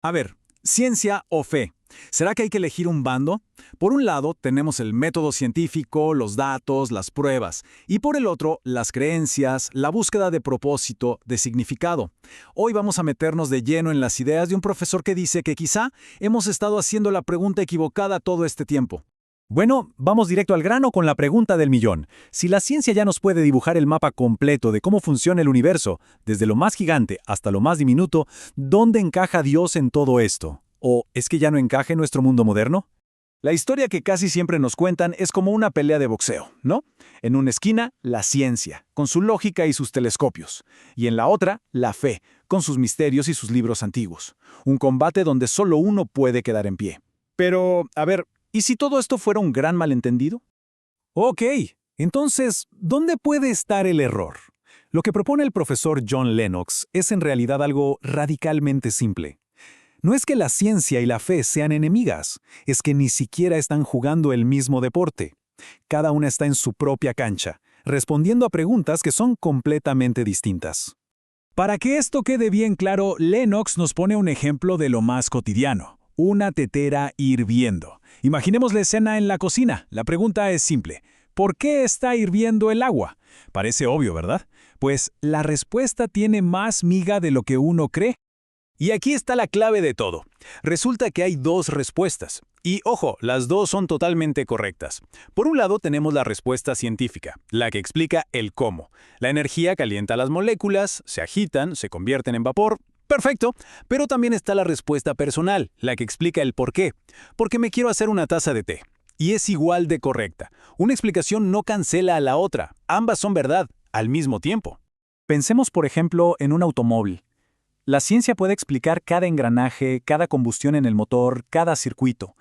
A ver, ciencia o fe. ¿Será que hay que elegir un bando? Por un lado, tenemos el método científico, los datos, las pruebas, y por el otro, las creencias, la búsqueda de propósito, de significado. Hoy vamos a meternos de lleno en las ideas de un profesor que dice que quizá hemos estado haciendo la pregunta equivocada todo este tiempo. Bueno, vamos directo al grano con la pregunta del millón. Si la ciencia ya nos puede dibujar el mapa completo de cómo funciona el universo, desde lo más gigante hasta lo más diminuto, ¿dónde encaja Dios en todo esto? ¿O es que ya no encaja en nuestro mundo moderno? La historia que casi siempre nos cuentan es como una pelea de boxeo, ¿no? En una esquina, la ciencia, con su lógica y sus telescopios, y en la otra, la fe, con sus misterios y sus libros antiguos. Un combate donde solo uno puede quedar en pie. Pero, a ver, ¿y si todo esto fuera un gran malentendido? Ok, entonces, ¿dónde puede estar el error? Lo que propone el profesor John Lennox es en realidad algo radicalmente simple. No es que la ciencia y la fe sean enemigas, es que ni siquiera están jugando el mismo deporte. Cada una está en su propia cancha, respondiendo a preguntas que son completamente distintas. Para que esto quede bien claro, Lennox nos pone un ejemplo de lo más cotidiano. Una tetera hirviendo. Imaginemos la escena en la cocina. La pregunta es simple. ¿Por qué está hirviendo el agua? Parece obvio, ¿verdad? Pues la respuesta tiene más miga de lo que uno cree. Y aquí está la clave de todo. Resulta que hay dos respuestas. Y ojo, las dos son totalmente correctas. Por un lado tenemos la respuesta científica, la que explica el cómo. La energía calienta las moléculas, se agitan, se convierten en vapor. Perfecto, pero también está la respuesta personal, la que explica el por qué. Porque me quiero hacer una taza de té. Y es igual de correcta. Una explicación no cancela a la otra. Ambas son verdad, al mismo tiempo. Pensemos, por ejemplo, en un automóvil. La ciencia puede explicar cada engranaje, cada combustión en el motor, cada circuito.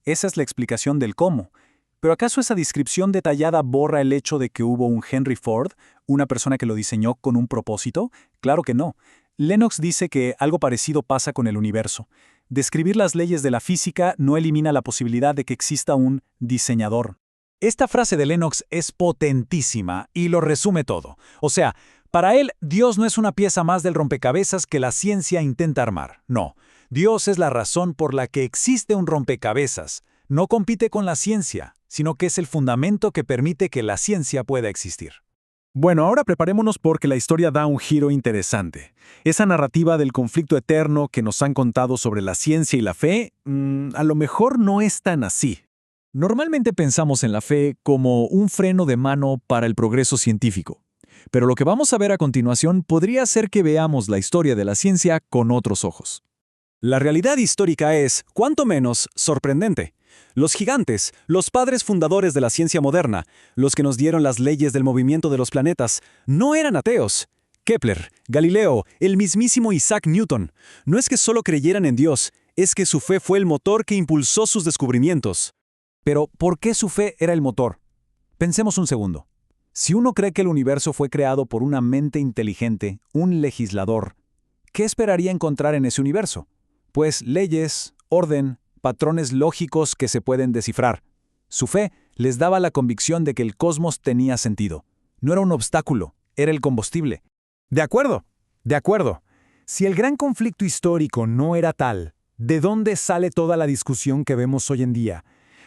Esa es la explicación del cómo. ¿Pero acaso esa descripción detallada borra el hecho de que hubo un Henry Ford, una persona que lo diseñó con un propósito? Claro que no. Lennox dice que algo parecido pasa con el universo. Describir las leyes de la física no elimina la posibilidad de que exista un diseñador. Esta frase de Lennox es potentísima y lo resume todo. O sea, para él, Dios no es una pieza más del rompecabezas que la ciencia intenta armar. No, Dios es la razón por la que existe un rompecabezas. No compite con la ciencia, sino que es el fundamento que permite que la ciencia pueda existir. Bueno, ahora preparémonos porque la historia da un giro interesante. Esa narrativa del conflicto eterno que nos han contado sobre la ciencia y la fe, a lo mejor no es tan así. Normalmente pensamos en la fe como un freno de mano para el progreso científico. Pero lo que vamos a ver a continuación podría hacer que veamos la historia de la ciencia con otros ojos. La realidad histórica es, cuanto menos, sorprendente. Los gigantes, los padres fundadores de la ciencia moderna, los que nos dieron las leyes del movimiento de los planetas, no eran ateos. Kepler, Galileo, el mismísimo Isaac Newton. No es que solo creyeran en Dios, es que su fe fue el motor que impulsó sus descubrimientos. Pero, ¿por qué su fe era el motor? Pensemos un segundo. Si uno cree que el universo fue creado por una mente inteligente, un legislador, ¿qué esperaría encontrar en ese universo? Pues leyes, orden, patrones lógicos que se pueden descifrar. Su fe les daba la convicción de que el cosmos tenía sentido. No era un obstáculo, era el combustible. De acuerdo. Si el gran conflicto histórico no era tal, ¿de dónde sale toda la discusión que vemos hoy en día?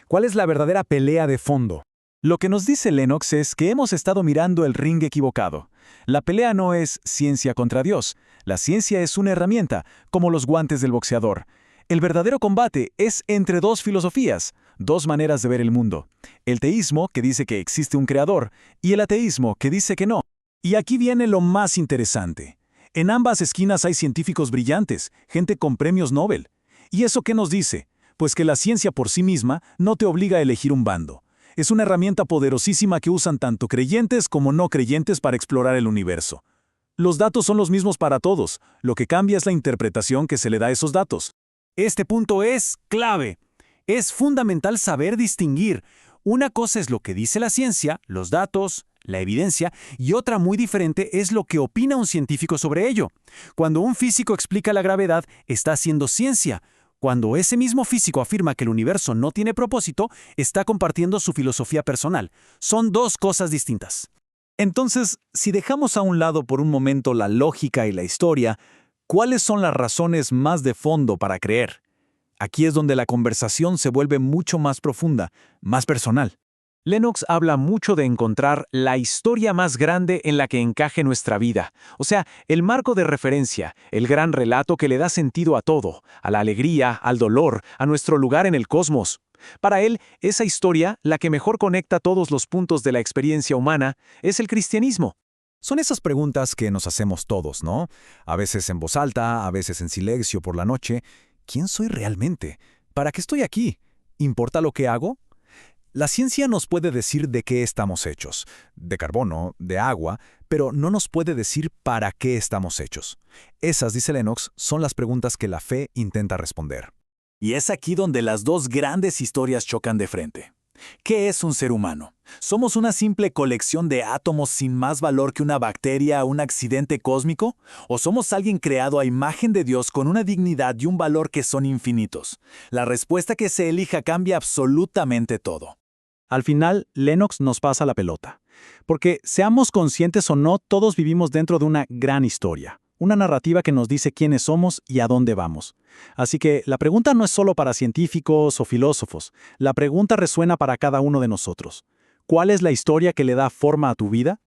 ¿Cuál es la verdadera pelea de fondo? Lo que nos dice Lennox es que hemos estado mirando el ring equivocado. La pelea no es ciencia contra Dios. La ciencia es una herramienta, como los guantes del boxeador. El verdadero combate es entre dos filosofías, dos maneras de ver el mundo. El teísmo, que dice que existe un creador, y el ateísmo, que dice que no. Y aquí viene lo más interesante. En ambas esquinas hay científicos brillantes, gente con premios Nobel. ¿Y eso qué nos dice? Pues que la ciencia por sí misma no te obliga a elegir un bando. Es una herramienta poderosísima que usan tanto creyentes como no creyentes para explorar el universo. Los datos son los mismos para todos, lo que cambia es la interpretación que se le da a esos datos. Este punto es clave. Es fundamental saber distinguir. Una cosa es lo que dice la ciencia, los datos, la evidencia, y otra muy diferente es lo que opina un científico sobre ello. Cuando un físico explica la gravedad, está haciendo ciencia. Cuando ese mismo físico afirma que el universo no tiene propósito, está compartiendo su filosofía personal. Son dos cosas distintas. Entonces, si dejamos a un lado por un momento la lógica y la historia, ¿Cuáles son las razones más de fondo para creer? Aquí es donde la conversación se vuelve mucho más profunda, más personal. Lennox habla mucho de encontrar la historia más grande en la que encaje nuestra vida, o sea, el marco de referencia, el gran relato que le da sentido a todo, a la alegría, al dolor, a nuestro lugar en el cosmos. Para él, esa historia, la que mejor conecta todos los puntos de la experiencia humana, es el cristianismo. Son esas preguntas que nos hacemos todos, ¿no? A veces en voz alta, a veces en silencio por la noche. ¿Quién soy realmente? ¿Para qué estoy aquí? ¿Importa lo que hago? La ciencia nos puede decir de qué estamos hechos, de carbono, de agua, pero no nos puede decir para qué estamos hechos. Esas, dice Lennox, son las preguntas que la fe intenta responder. Y es aquí donde las dos grandes historias chocan de frente. ¿Qué es un ser humano? ¿Somos una simple colección de átomos sin más valor que una bacteria o un accidente cósmico? ¿O somos alguien creado a imagen de Dios con una dignidad y un valor que son infinitos? La respuesta que se elija cambia absolutamente todo. Al final, Lennox nos pasa la pelota. Porque, seamos conscientes o no, todos vivimos dentro de una gran historia. Una narrativa que nos dice quiénes somos y a dónde vamos. Así que la pregunta no es solo para científicos o filósofos. La pregunta resuena para cada uno de nosotros. ¿Cuál es la historia que le da forma a tu vida?